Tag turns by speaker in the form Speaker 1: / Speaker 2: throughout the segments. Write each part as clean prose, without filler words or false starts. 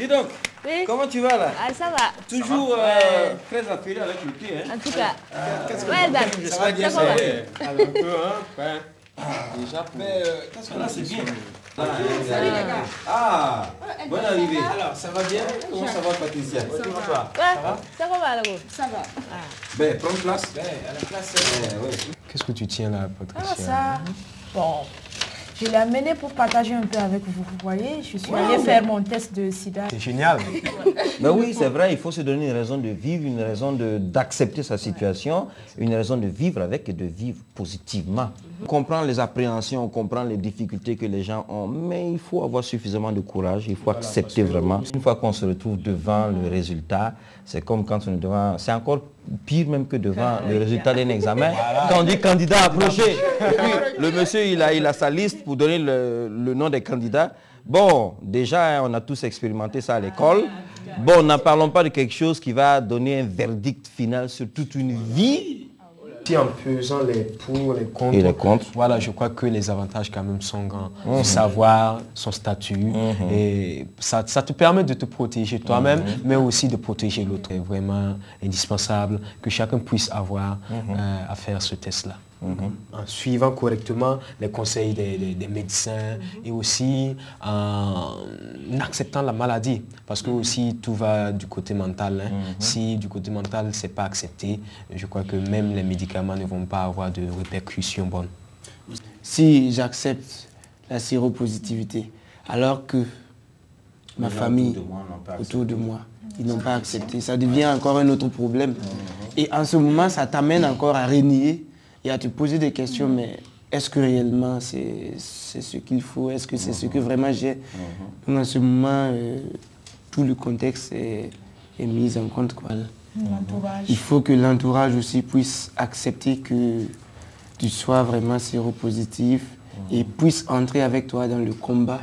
Speaker 1: Dis donc,
Speaker 2: oui.
Speaker 1: Comment tu vas là?
Speaker 2: Ah, ça va.
Speaker 1: Toujours très affilé avec le thé, hein?
Speaker 2: En tout cas.
Speaker 1: Qu'est-ce que
Speaker 2: Ouais,
Speaker 1: ça va bien,
Speaker 2: ça va.
Speaker 1: un peu, hein? Déjà, mais qu'est-ce que là, c'est bien.
Speaker 3: Salut les gars.
Speaker 1: Ah, bonne arrivée. Alors, ça va bien? Comment ça va, Patricia?
Speaker 2: Ça va. Ça va, là,
Speaker 3: Ça va.
Speaker 1: Ben, prends place.
Speaker 4: Ben, à la place.
Speaker 1: Oui.
Speaker 4: Qu'est-ce que tu tiens là, Patricia?
Speaker 3: Ah, ça. Bon. Je l'ai amené pour partager un peu avec vous. Vous voyez, je suis allée faire mon test de sida.
Speaker 4: C'est génial.
Speaker 1: Ben oui, c'est vrai, il faut se donner une raison de vivre, une raison d'accepter sa situation, une raison de vivre avec et de vivre positivement. On comprend les appréhensions, on comprend les difficultés que les gens ont, mais il faut avoir suffisamment de courage, il faut accepter vraiment. Une fois qu'on se retrouve devant le résultat, c'est comme quand on est devant, c'est encore pire même que devant le résultat d'un examen. Quand on dit candidat approché, et puis le monsieur il a sa liste pour donner le nom des candidats. Bon, déjà on a tous expérimenté ça à l'école. Bon, n'en parlons pas de quelque chose qui va donner un verdict final sur toute une vie.
Speaker 4: Si en pesant les pour, les contre,
Speaker 1: Et les contre.
Speaker 4: Voilà, je crois que les avantages quand même sont grands. Le savoir, son statut, et ça te permet de te protéger toi-même, mais aussi de protéger l'autre. C'est vraiment indispensable que chacun puisse avoir à faire ce test-là. En suivant correctement les conseils des médecins et aussi en acceptant la maladie. Parce que aussi tout va du côté mental. Hein. Si du côté mental c'est pas accepté, je crois que même les médicaments ne vont pas avoir de répercussions bonnes.
Speaker 5: Si j'accepte la séropositivité, alors que ma famille autour de moi, ils n'ont pas accepté, ça devient encore un autre problème. Et en ce moment, ça t'amène encore à renier et à te poser des questions, mais est-ce que réellement c'est ce qu'il faut? Est-ce que c'est ce que vraiment j'ai? Donc en ce moment, tout le contexte est mis en compte. Il faut que l'entourage aussi puisse accepter que tu sois vraiment séropositif et puisse entrer avec toi dans le combat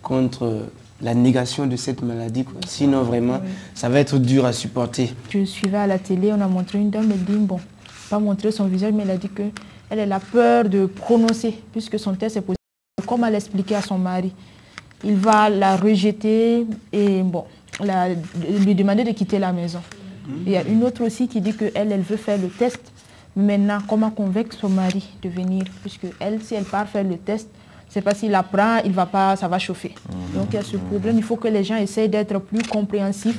Speaker 5: contre la négation de cette maladie. Sinon, vraiment, ça va être dur à supporter.
Speaker 3: Je suivais à la télé, on a montré une dame, elle dit, bon, pas montrer son visage, mais elle a dit qu'elle a peur de prononcer, puisque son test est positif. Comme elle expliquait à son mari, il va la rejeter et bon, lui demander de quitter la maison. Il y a une autre aussi qui dit qu'elle veut faire le test. Maintenant, comment convaincre son mari de venir? Puisque elle, si elle part faire le test, c'est pas s'il apprend, il va pas, ça va chauffer. Donc il y a ce problème, il faut que les gens essayent d'être plus compréhensifs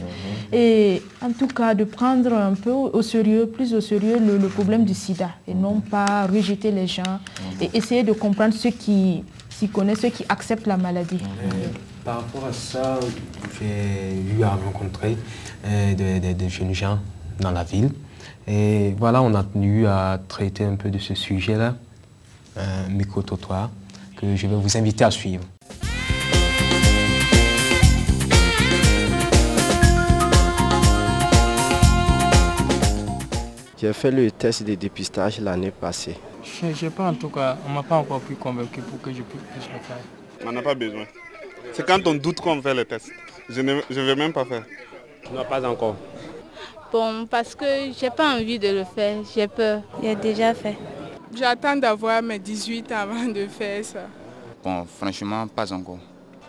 Speaker 3: et en tout cas de prendre un peu au sérieux, plus au sérieux le problème du sida et non pas rejeter les gens et essayer de comprendre ceux qui s'y connaissent, ceux qui acceptent la maladie.
Speaker 4: Par rapport à ça, j'ai eu à rencontrer des jeunes gens dans la ville. Et voilà, on a tenu à traiter un peu de ce sujet-là, un micro-trottoir, que je vais vous inviter à suivre.
Speaker 5: J'ai fait le test de dépistage l'année passée.
Speaker 6: Je ne sais pas en tout cas, on ne m'a pas encore pu convaincre pour que je puisse le faire.
Speaker 7: On n'a pas besoin. C'est quand on doute qu'on fait le test. Je ne vais même pas faire.
Speaker 5: Non, pas encore.
Speaker 8: Bon, parce que j'ai pas envie de le faire, j'ai peur.
Speaker 9: J'ai déjà fait.
Speaker 10: J'attends d'avoir mes 18 ans avant de faire ça.
Speaker 11: Bon, franchement, pas encore.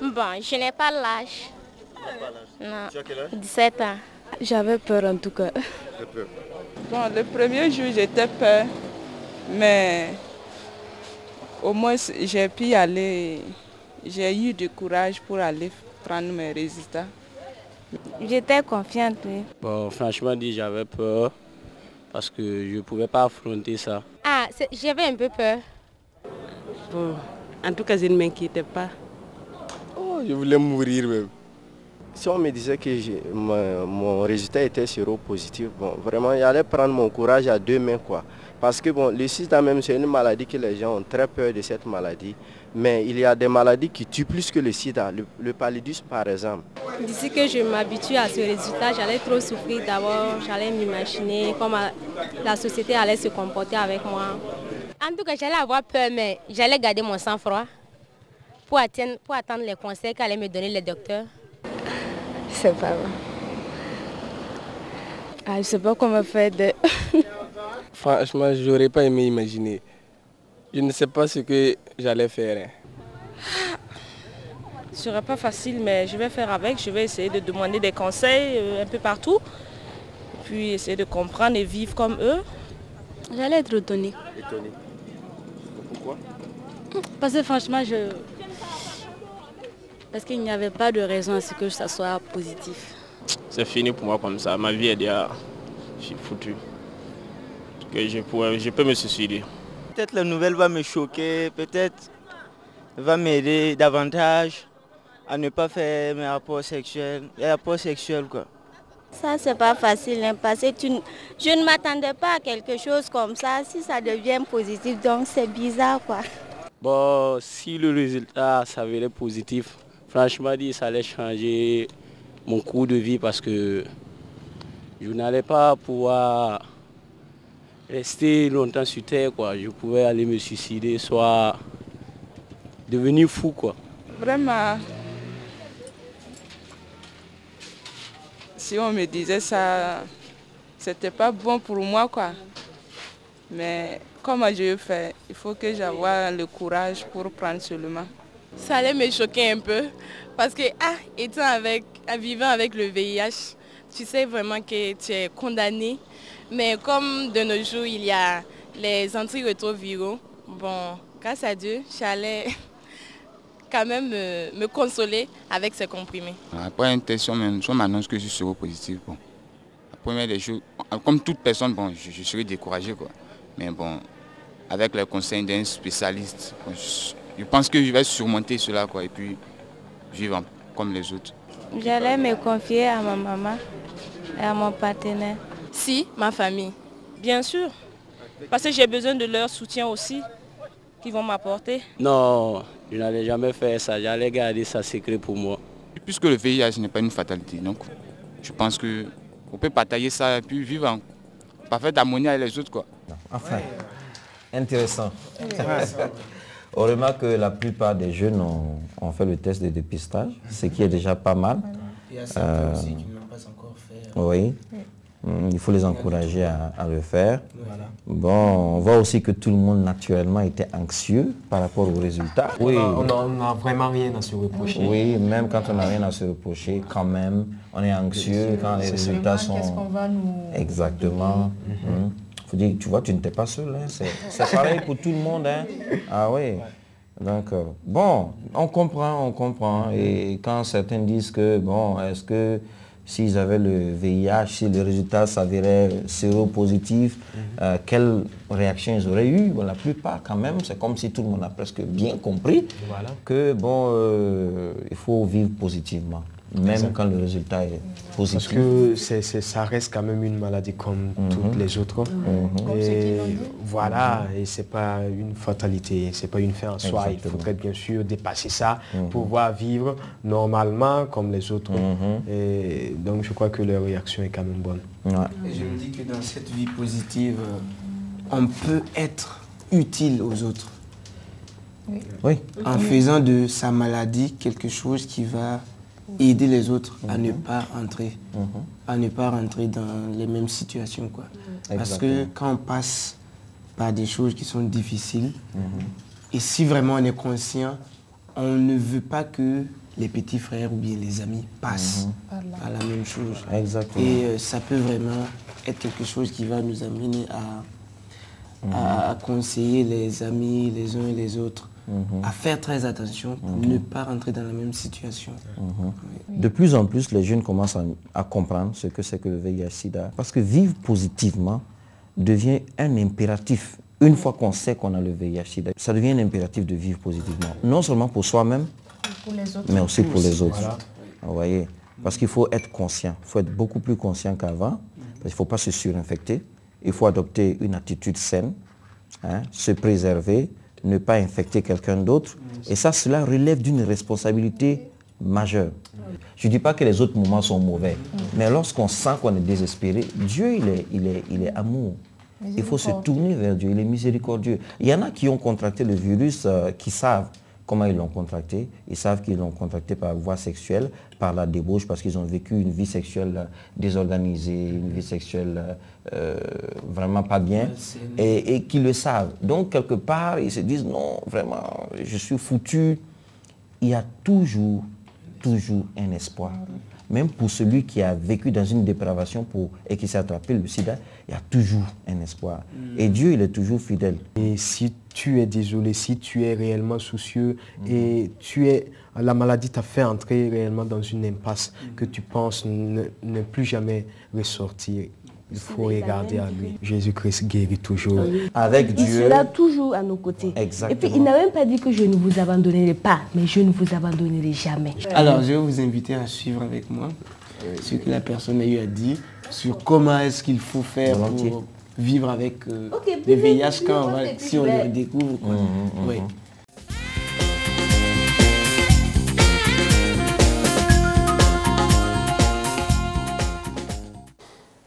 Speaker 8: Bon, je n'ai pas l'âge. Non.
Speaker 7: Tu as quel âge?
Speaker 8: 17 ans.
Speaker 9: J'avais peur en tout cas.
Speaker 10: Bon, le premier jour, j'étais peur, mais au moins j'ai pu aller. J'ai eu du courage pour aller prendre mes résultats.
Speaker 9: J'étais confiante, oui.
Speaker 12: Bon, franchement dit, j'avais peur parce que je ne pouvais pas affronter ça.
Speaker 8: Ah, j'avais un peu peur.
Speaker 13: Bon, en tout cas, je ne m'inquiétais pas.
Speaker 12: Oh, je voulais mourir même.
Speaker 5: Si on me disait que mon résultat était séropositif, bon, vraiment, j'allais prendre mon courage à deux mains, quoi. Parce que bon, le sida même, c'est une maladie que les gens ont très peur de cette maladie. Mais il y a des maladies qui tuent plus que le sida, le paludisme par exemple.
Speaker 9: D'ici que je m'habitue à ce résultat, j'allais trop souffrir d'abord, j'allais m'imaginer comment la société allait se comporter avec moi.
Speaker 8: En tout cas, j'allais avoir peur, mais j'allais garder mon sang-froid pour attendre les conseils qu'allaient me donner les docteurs.
Speaker 9: C'est pas vrai. Ah, je ne sais pas comment faire de...
Speaker 12: Franchement, je n'aurais pas aimé imaginer. Je ne sais pas ce que j'allais faire.
Speaker 14: Ce ne sera pas facile, mais je vais faire avec. Je vais essayer de demander des conseils un peu partout. Puis essayer de comprendre et vivre comme eux.
Speaker 9: J'allais être étonnée.
Speaker 15: Étonnée. Pourquoi?
Speaker 9: Parce que franchement, parce qu'il n'y avait pas de raison à ce que ça soit positif.
Speaker 12: C'est fini pour moi comme ça. Ma vie est déjà... Je suis foutu. Je peux me suicider.
Speaker 16: Peut-être la nouvelle va me choquer, peut-être va m'aider davantage à ne pas faire mes rapports sexuels. Les rapports sexuels, quoi.
Speaker 17: Ça, c'est pas facile, hein, parce que je ne m'attendais pas à quelque chose comme ça. Si ça devient positif, donc c'est bizarre, quoi.
Speaker 12: Bon, si le résultat s'avérait positif, franchement dit, ça allait changer mon cours de vie parce que je n'allais pas pouvoir rester longtemps sur terre, quoi. Je pouvais aller me suicider, soit devenir fou, quoi.
Speaker 10: Vraiment, si on me disait ça, c'était pas bon pour moi, quoi. Mais comment je fais? Il faut que j'aie le courage pour prendre seulement.
Speaker 2: Ça allait me choquer un peu parce que vivant avec le VIH, tu sais vraiment que tu es condamné. Mais comme de nos jours, il y a les antirétroviraux, bon, grâce à Dieu, j'allais quand même me consoler avec ces comprimés.
Speaker 11: Après une test, on m'annonce que je suis séropositif. Bon, la première des choses, comme toute personne, bon, je serai découragé, quoi. Mais bon, avec les conseils d'un spécialiste, bon, je pense que je vais surmonter cela, quoi, et puis vivre comme les autres.
Speaker 17: J'allais me confier à ma maman et à mon partenaire.
Speaker 2: Si, ma famille.
Speaker 14: Bien sûr, parce que j'ai besoin de leur soutien aussi, qu'ils vont m'apporter.
Speaker 12: Non, je n'allais jamais faire ça, j'allais garder ça secret pour moi.
Speaker 11: Puisque le VIH n'est pas une fatalité, donc je pense qu'on peut partager ça et puis vivre en parfaite harmonie avec les autres, quoi.
Speaker 1: Enfin, intéressant. On remarque que la plupart des jeunes ont fait le test de dépistage, ce qui est déjà pas mal.
Speaker 5: Il y a certains aussi qui ne l'ont pas encore fait.
Speaker 1: Oui. Il faut les encourager à le faire.
Speaker 5: Voilà.
Speaker 1: Bon, on voit aussi que tout le monde naturellement était anxieux par rapport aux résultats.
Speaker 4: Oui. On n'a vraiment rien à se reprocher.
Speaker 1: Oui, même quand on n'a rien à se reprocher, quand même, on est anxieux quand les résultats sont...
Speaker 3: Qu'est-ce qu'on va nous...
Speaker 1: Exactement. Faut dire, tu vois, tu n'étais pas seul. Hein. C'est pareil pour tout le monde. Hein. Ah oui. Donc, bon, on comprend. Et quand certains disent que, bon, est-ce que s'ils avaient le VIH, si le résultat s'avérait séropositif, quelle réaction ils auraient eu? Bon, la plupart, quand même, c'est comme si tout le monde a presque bien compris que, bon, il faut vivre positivement, même quand le résultat est positif.
Speaker 4: Parce que ça reste quand même une maladie comme toutes les autres. Et voilà, et c'est pas une fatalité, c'est pas une fin en soi. Il faudrait bien sûr dépasser ça, pouvoir vivre normalement comme les autres. Et donc je crois que leur réaction est quand même bonne.
Speaker 5: Et je me dis que dans cette vie positive, on peut être utile aux autres.
Speaker 1: Oui.
Speaker 5: En faisant de sa maladie quelque chose qui va aider les autres à ne pas rentrer dans les mêmes situations, quoi. Parce que quand on passe par des choses qui sont difficiles, et si vraiment on est conscient, on ne veut pas que les petits frères ou bien les amis passent par la même chose.
Speaker 1: Exactement.
Speaker 5: Et ça peut vraiment être quelque chose qui va nous amener à conseiller les amis, les uns et les autres, à faire très attention pour ne pas rentrer dans la même situation.
Speaker 1: De plus en plus, les jeunes commencent à comprendre ce que c'est que le VIH-Sida. Parce que vivre positivement devient un impératif. Une fois qu'on sait qu'on a le VIH-Sida, ça devient un impératif de vivre positivement. Non seulement pour soi-même, mais aussi pour les autres. Voilà. Vous voyez? Parce qu'il faut être conscient. Il faut être beaucoup plus conscient qu'avant. Parce qu'il ne faut pas se surinfecter. Il faut adopter une attitude saine, se préserver, ne pas infecter quelqu'un d'autre. Et ça, cela relève d'une responsabilité majeure. Je ne dis pas que les autres moments sont mauvais, mais lorsqu'on sent qu'on est désespéré, Dieu, il est amour. Il faut se tourner vers Dieu, il est miséricordieux. Il y en a qui ont contracté le virus, qui savent comment ils l'ont contracté. Ils savent qu'ils l'ont contracté par voie sexuelle, par la débauche, parce qu'ils ont vécu une vie sexuelle désorganisée, une vie sexuelle vraiment pas bien, et qu'ils le savent. Donc, quelque part, ils se disent, non, vraiment, je suis foutu. il y a toujours un espoir. Même pour celui qui a vécu dans une dépravation et qui s'est attrapé le sida, il y a toujours un espoir. Et Dieu, il est toujours fidèle.
Speaker 4: Et si tu es désolé, si tu es réellement soucieux et la maladie t'a fait entrer réellement dans une impasse que tu penses ne plus jamais ressortir, il faut regarder à lui. Jésus-Christ guérit toujours.
Speaker 1: Avec Dieu.
Speaker 18: Il sera toujours à nos côtés.
Speaker 1: Exactement.
Speaker 18: Et puis il n'a même pas dit que je ne vous abandonnerai pas, mais je ne vous abandonnerai jamais.
Speaker 5: Alors je vais vous inviter à suivre avec moi ce que la personne a eu à dire sur comment est-ce qu'il faut faire pour vivre avec le VIH si on le découvre. Oui.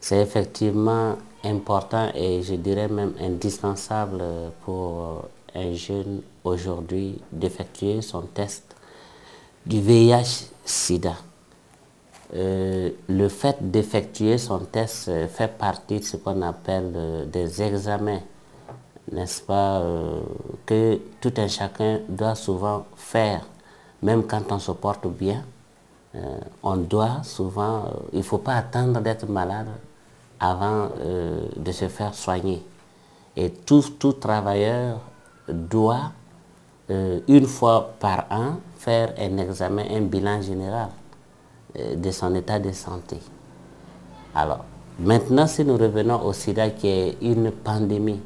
Speaker 19: C'est effectivement important et je dirais même indispensable pour un jeune aujourd'hui d'effectuer son test du VIH-Sida. Le fait d'effectuer son test fait partie de ce qu'on appelle des examens, n'est-ce pas, que tout un chacun doit souvent faire, même quand on se porte bien. On doit souvent, il ne faut pas attendre d'être malade avant de se faire soigner. Et tout travailleur doit, une fois par an, faire un examen, un bilan général de son état de santé. Alors, maintenant, si nous revenons au sida qui est une pandémie,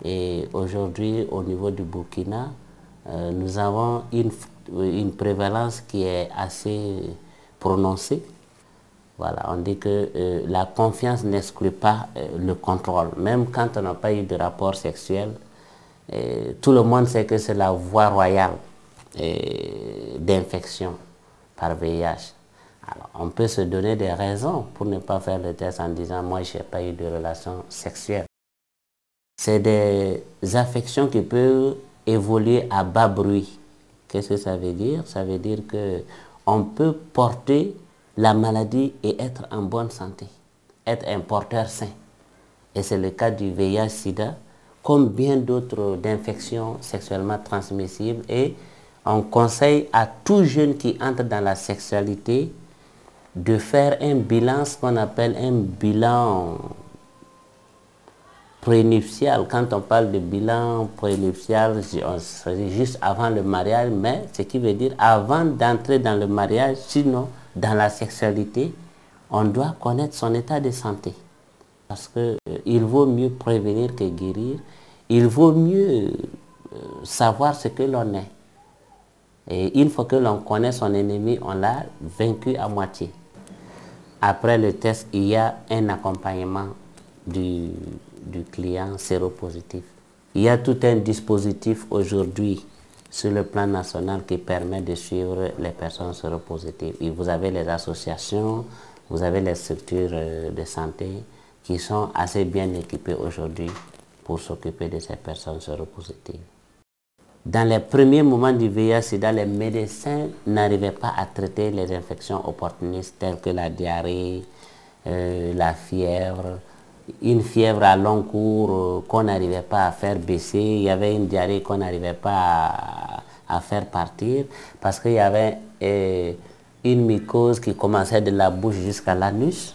Speaker 19: et aujourd'hui, au niveau du Burkina, nous avons une prévalence qui est assez prononcée. Voilà, on dit que la confiance n'exclut pas le contrôle. Même quand on n'a pas eu de rapport sexuel, tout le monde sait que c'est la voie royale d'infection par VIH. Alors, on peut se donner des raisons pour ne pas faire le test en disant « moi, je n'ai pas eu de relation sexuelle ». C'est des affections qui peuvent évoluer à bas bruit. Qu'est-ce que ça veut dire? Ça veut dire qu'on peut porter la maladie et être en bonne santé, être un porteur sain. Et c'est le cas du VIH-Sida, comme bien d'autres infections sexuellement transmissibles. Et on conseille à tout jeune qui entre dans la sexualité de faire un bilan, ce qu'on appelle un bilan prénuptial. Quand on parle de bilan prénuptial, c'est juste avant le mariage, mais ce qui veut dire avant d'entrer dans le mariage, sinon dans la sexualité, on doit connaître son état de santé. Parce qu'il vaut mieux prévenir que guérir. Il vaut mieux savoir ce que l'on est. Et une fois que l'on connaît son ennemi, on l'a vaincu à moitié. Après le test, il y a un accompagnement du client séropositif. Il y a tout un dispositif aujourd'hui sur le plan national qui permet de suivre les personnes séropositives. Et vous avez les associations, vous avez les structures de santé qui sont assez bien équipées aujourd'hui pour s'occuper de ces personnes séropositives. Dans les premiers moments du VIH-Sida, les médecins n'arrivaient pas à traiter les infections opportunistes telles que la diarrhée, la fièvre. Une fièvre à long cours qu'on n'arrivait pas à faire baisser, il y avait une diarrhée qu'on n'arrivait pas à faire partir parce qu'il y avait une mycose qui commençait de la bouche jusqu'à l'anus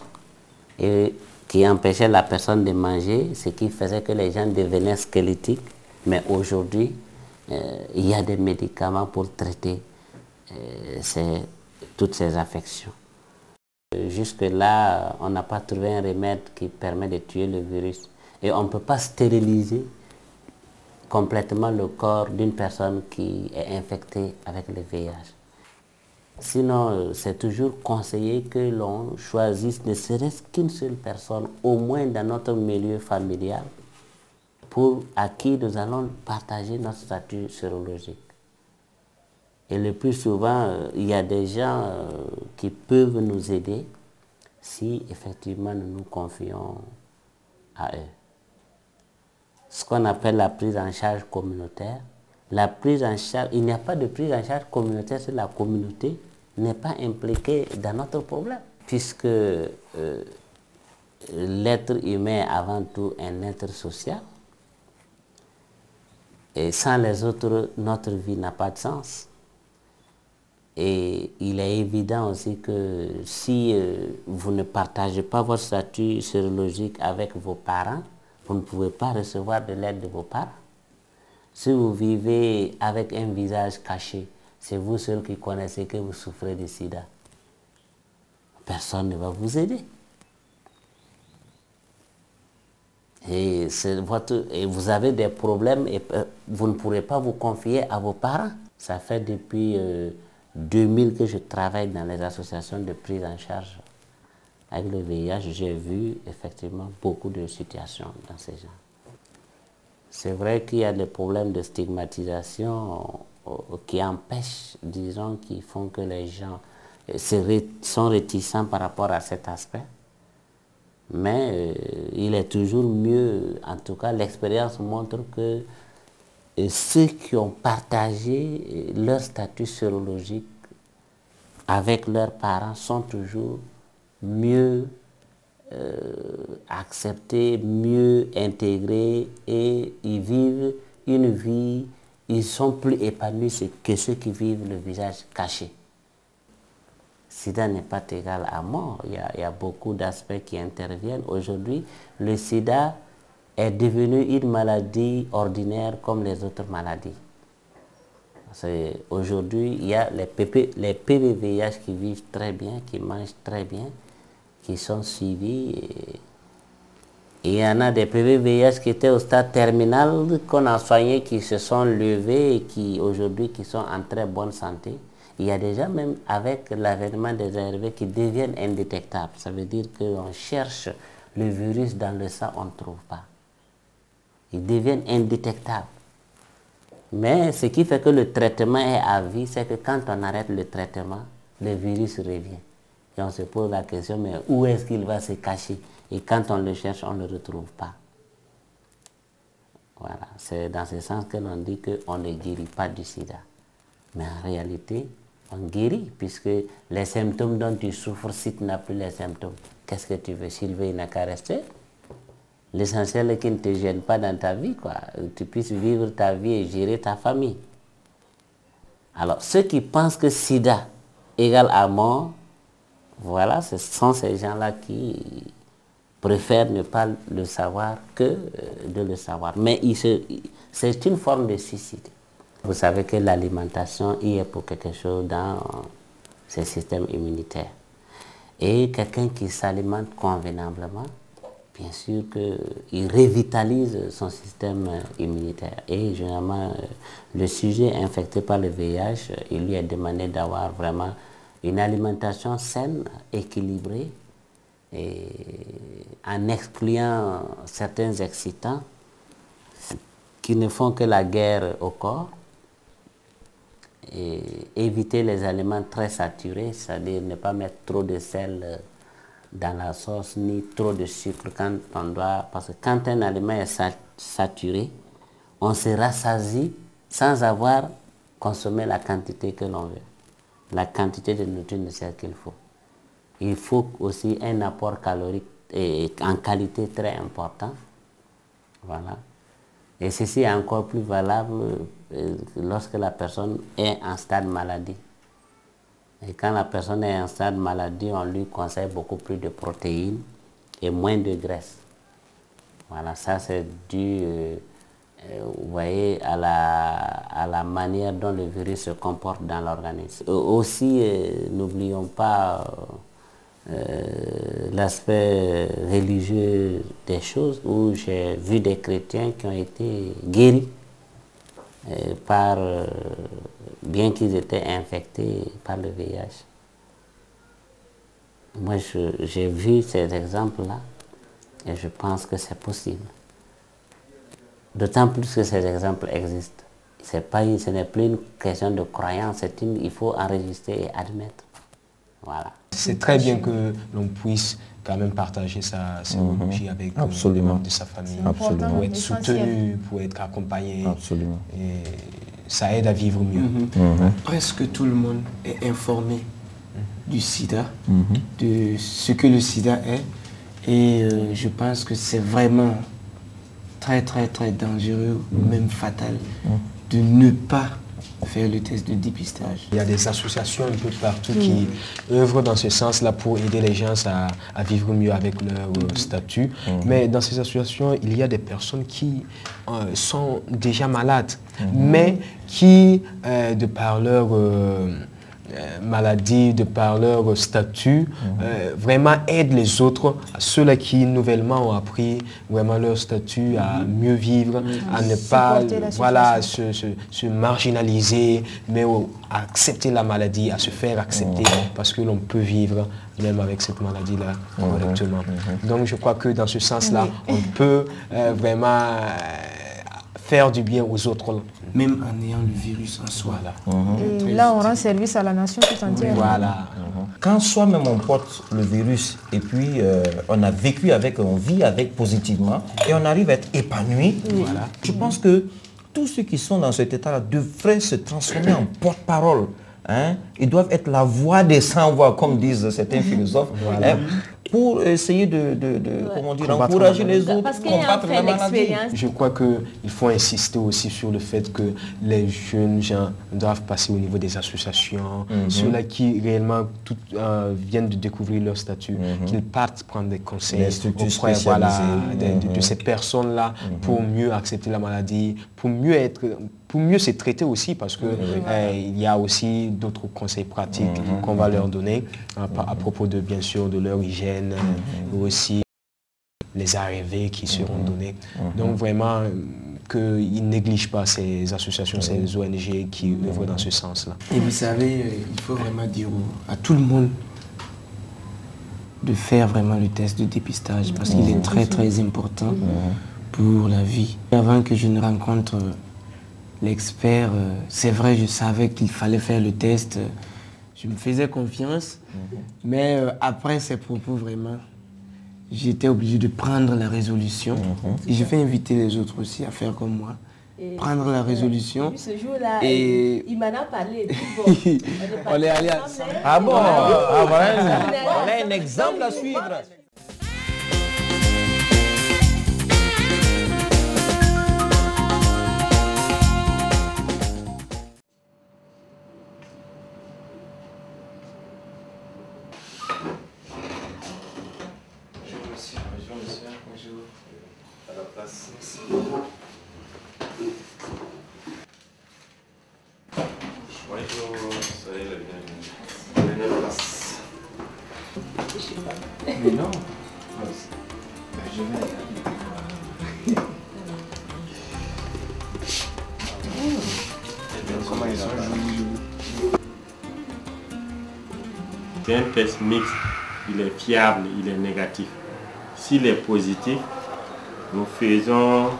Speaker 19: et qui empêchait la personne de manger, ce qui faisait que les gens devenaient squelettiques. Mais aujourd'hui, il y a des médicaments pour traiter toutes ces affections. Jusque-là, on n'a pas trouvé un remède qui permet de tuer le virus. Et on ne peut pas stériliser complètement le corps d'une personne qui est infectée avec le VIH. Sinon, c'est toujours conseillé que l'on choisisse ne serait-ce qu'une seule personne, au moins dans notre milieu familial, à qui nous allons partager notre statut sérologique. Et le plus souvent, il y a des gens qui peuvent nous aider si effectivement nous nous confions à eux. Ce qu'on appelle la prise en charge communautaire. La prise en charge, il n'y a pas de prise en charge communautaire si la communauté n'est pas impliquée dans notre problème. Puisque l'être humain est avant tout un être social. Et sans les autres, notre vie n'a pas de sens. Et il est évident aussi que si vous ne partagez pas votre statut sérologique avec vos parents, vous ne pouvez pas recevoir de l'aide de vos parents. Si vous vivez avec un visage caché, c'est vous seul qui connaissez que vous souffrez de sida. Personne ne va vous aider. Et vous avez des problèmes et vous ne pourrez pas vous confier à vos parents. Ça fait depuis 2000 que je travaille dans les associations de prise en charge avec le VIH. J'ai vu effectivement beaucoup de situations dans ces gens. C'est vrai qu'il y a des problèmes de stigmatisation qui empêchent, disons, qui font que les gens sont réticents par rapport à cet aspect. Mais il est toujours mieux, en tout cas l'expérience montre que ceux qui ont partagé leur statut sérologique avec leurs parents sont toujours mieux acceptés, mieux intégrés et ils vivent une vie, ils sont plus épanouis que ceux qui vivent le visage caché. SIDA n'est pas égal à mort, il y a beaucoup d'aspects qui interviennent. Aujourd'hui, le SIDA est devenu une maladie ordinaire comme les autres maladies. Aujourd'hui, il y a les PV-VIH qui vivent très bien, qui mangent très bien, qui sont suivis. Et il y en a des PV-VIH qui étaient au stade terminal, qu'on a soignés, qui se sont levés et qui aujourd'hui qui sont en très bonne santé. Il y a déjà même avec l'avènement des ARV qui deviennent indétectables. Ça veut dire qu'on cherche le virus dans le sang, on ne trouve pas. Ils deviennent indétectables. Mais ce qui fait que le traitement est à vie, c'est que quand on arrête le traitement, le virus revient. Et on se pose la question, mais où est-ce qu'il va se cacher? Et quand on le cherche, on ne le retrouve pas. Voilà, c'est dans ce sens que l'on dit qu'on ne guérit pas du sida. Mais en réalité, on guérit, puisque les symptômes dont tu souffres, si tu n'as plus les symptômes, qu'est-ce que tu veux? Sylvain n'a qu'à rester. L'essentiel est qu'il ne te gêne pas dans ta vie, quoi. Tu puisses vivre ta vie et gérer ta famille. Alors, ceux qui pensent que sida égale à mort, voilà, ce sont ces gens-là qui préfèrent ne pas le savoir que de le savoir. Mais c'est une forme de suicide. Vous savez que l'alimentation y est pour quelque chose dans ce système immunitaire. Et quelqu'un qui s'alimente convenablement, bien sûr qu'il revitalise son système immunitaire. Et généralement, le sujet infecté par le VIH, il lui est demandé d'avoir vraiment une alimentation saine, équilibrée, et en excluant certains excitants qui ne font que la guerre au corps, et éviter les aliments très saturés, c'est-à-dire ne pas mettre trop de sel dans la sauce, ni trop de sucre quand on doit... Parce que quand un aliment est saturé, on se rassasie sans avoir consommé la quantité que l'on veut. La quantité de nourriture nécessaire qu'il faut. Il faut aussi un apport calorique et en qualité très important. Voilà. Et ceci est encore plus valable lorsque la personne est en stade maladie. Et quand la personne est en stade maladie, on lui conseille beaucoup plus de protéines et moins de graisse. Voilà, ça c'est dû, vous voyez, à la manière dont le virus se comporte dans l'organisme. Aussi, n'oublions pas l'aspect religieux des choses, où j'ai vu des chrétiens qui ont été guéris bien qu'ils étaient infectés par le VIH. Moi, j'ai vu ces exemples-là et je pense que c'est possible. D'autant plus que ces exemples existent. Ce n'est plus une question de croyance, il faut enregistrer et admettre. Voilà.
Speaker 4: C'est très bien que l'on puisse quand même partager sa sérologie avec les membres de sa famille. Pour être soutenu, pour être accompagné.
Speaker 1: Absolument.
Speaker 4: Et ça aide à vivre mieux.
Speaker 5: Presque tout le monde est informé du sida, de ce que le sida est. Et je pense que c'est vraiment très, très, très dangereux, ou même fatal, de ne pas faire le test de dépistage.
Speaker 4: Il y a des associations un peu partout qui œuvrent dans ce sens-là pour aider les gens à vivre mieux avec leur statut. Mais dans ces associations, il y a des personnes qui sont déjà malades, mais qui, de par leur maladie, de par leur statut, vraiment aident les autres, ceux-là qui nouvellement ont appris vraiment leur statut à mieux vivre, à ne pas se marginaliser, mais à accepter la maladie, à se faire accepter, parce que l'on peut vivre même avec cette maladie-là correctement. Donc je crois que dans ce sens-là, on peut vraiment faire du bien aux autres.
Speaker 5: Même en ayant le virus en soi.
Speaker 3: Et là, on rend service à la nation tout entière.
Speaker 1: Voilà. Quand soi-même on porte le virus et puis on a vécu avec, on vit avec positivement et on arrive à être épanoui, je pense que tous ceux qui sont dans cet état-là devraient se transformer en porte-parole. Ils doivent être la voix des sans-voix, comme disent certains philosophes, pour essayer d'encourager les autres, combattre la maladie.
Speaker 4: Je crois qu'il faut insister aussi sur le fait que les jeunes gens doivent passer au niveau des associations, ceux-là qui réellement viennent de découvrir leur statut, qu'ils partent prendre des conseils auprès de ces personnes-là pour mieux accepter la maladie, pour mieux se traiter aussi, parce que il y a aussi d'autres conseils pratiques qu'on va leur donner à propos de, bien sûr, de leur hygiène, aussi les arrivées qui seront données. Donc vraiment qu'ils ne négligent pas ces associations, ces ONG qui œuvrent dans ce sens-là.
Speaker 5: Et vous savez, il faut vraiment dire à tout le monde de faire vraiment le test de dépistage, parce qu'il est très très important pour la vie. Avant que je ne rencontre l'expert, c'est vrai, je savais qu'il fallait faire le test. Je me faisais confiance, mais après ces propos, vraiment, j'étais obligé de prendre la résolution. Et je vais inviter les autres aussi à faire comme moi. Prendre la résolution.
Speaker 18: Ce jour-là,
Speaker 5: et
Speaker 18: il m'en a parlé. Bon,
Speaker 5: on est allé ensemble.
Speaker 1: Ah bon, voilà un exemple à suivre.
Speaker 5: Mais non. Je vais. Comment ils sont jolis.
Speaker 20: C'est un test mixte, il est fiable, il est négatif. S'il est positif, nous faisons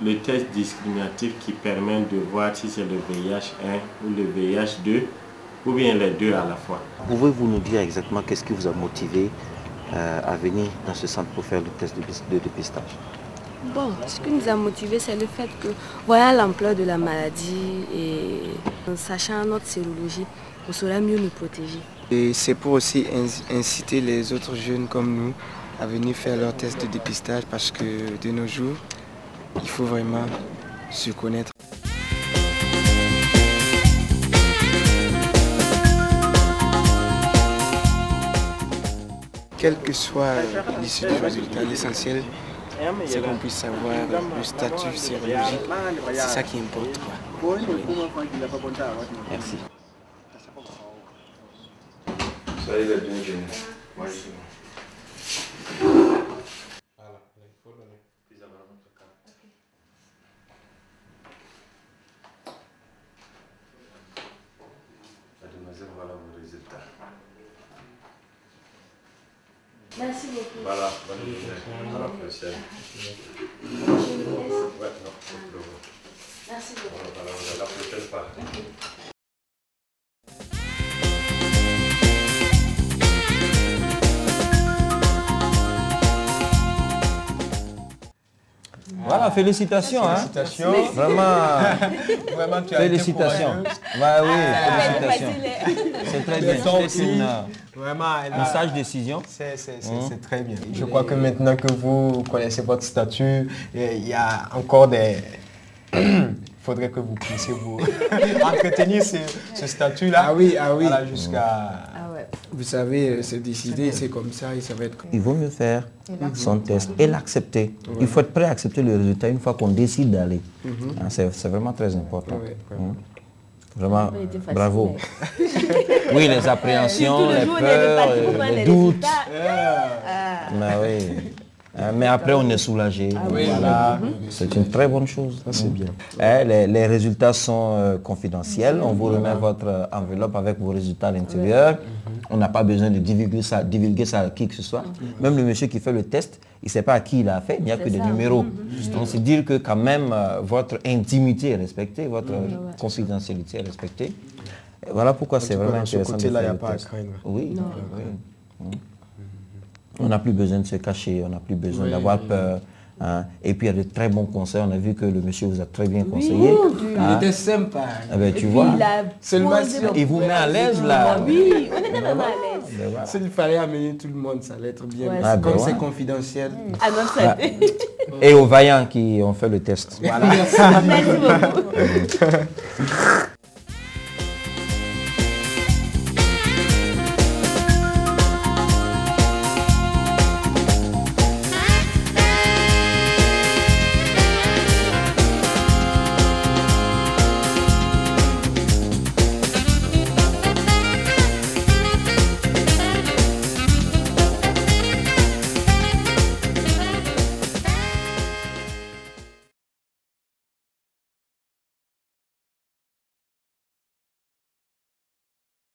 Speaker 20: le test discriminatif qui permet de voir si c'est le VIH1 ou le VIH2 ou bien les deux à la fois.
Speaker 1: Pouvez-vous nous dire exactement qu'est-ce qui vous a motivé à venir dans ce centre pour faire le test de dépistage?
Speaker 9: Bon, ce qui nous a motivés, c'est le fait que, voyant l'ampleur de la maladie et en sachant notre sérologie, on saura mieux nous protéger.
Speaker 5: Et c'est pour aussi inciter les autres jeunes comme nous à venir faire leur test de dépistage, parce que de nos jours, il faut vraiment se connaître. Quel que soit l'issue du résultat, l'essentiel, c'est qu'on puisse savoir le statut sérologique. C'est ça qui importe, quoi.
Speaker 1: Merci.
Speaker 20: Soyez les bienvenus. Mademoiselle, voilà vos résultats.
Speaker 9: Merci beaucoup.
Speaker 20: Voilà, bonne journée. À la prochaine. Ouais, non,
Speaker 9: merci beaucoup.
Speaker 20: Voilà, à la prochaine fois.
Speaker 1: Voilà, félicitations.
Speaker 4: Félicitations.
Speaker 1: Hein.
Speaker 4: Vraiment, tu as
Speaker 1: félicitations. Bah oui, félicitations. C'est très bien. C'est une sage décision.
Speaker 4: C'est très bien. Je crois que maintenant que vous connaissez votre statut, il y a encore faudrait que vous puissiez vous entretenir ce statut-là.
Speaker 5: Ah oui, ah oui.
Speaker 4: Voilà, jusqu'à...
Speaker 5: Vous savez, c'est décidé, c'est comme ça et ça va être comme ça.
Speaker 1: Il vaut mieux faire son test et l'accepter. Il faut être prêt à accepter le résultat une fois qu'on décide d'aller. C'est vraiment très important. Vraiment, bravo. Oui, les appréhensions, les peurs, les doutes. Mais oui. Mais après, on est soulagé. Voilà. C'est une très bonne chose.
Speaker 4: C'est bien.
Speaker 1: Les résultats sont confidentiels. On vous remet votre enveloppe avec vos résultats à l'intérieur. On n'a pas besoin de divulguer ça à qui que ce soit. Même le monsieur qui fait le test, il ne sait pas à qui il a fait. Il n'y a que des numéros. Donc, c'est dire que quand même, votre intimité est respectée, votre confidentialité est respectée. Et voilà pourquoi c'est vraiment intéressant de faire le test. Oui. On n'a plus besoin de se cacher, on n'a plus besoin d'avoir peur. Hein. Et puis il y a de très bons conseils. On a vu que le monsieur vous a très bien conseillé.
Speaker 5: Il était sympa.
Speaker 1: Ah ben, tu vois,
Speaker 5: il
Speaker 1: vous met à l'aise là.
Speaker 18: Oui, on était vraiment à l'aise.
Speaker 5: S'il fallait amener tout le monde, ça allait être bien.
Speaker 1: Comme
Speaker 5: c'est confidentiel.
Speaker 1: Et aux vaillants qui ont fait le test.
Speaker 5: Voilà.
Speaker 18: Merci beaucoup.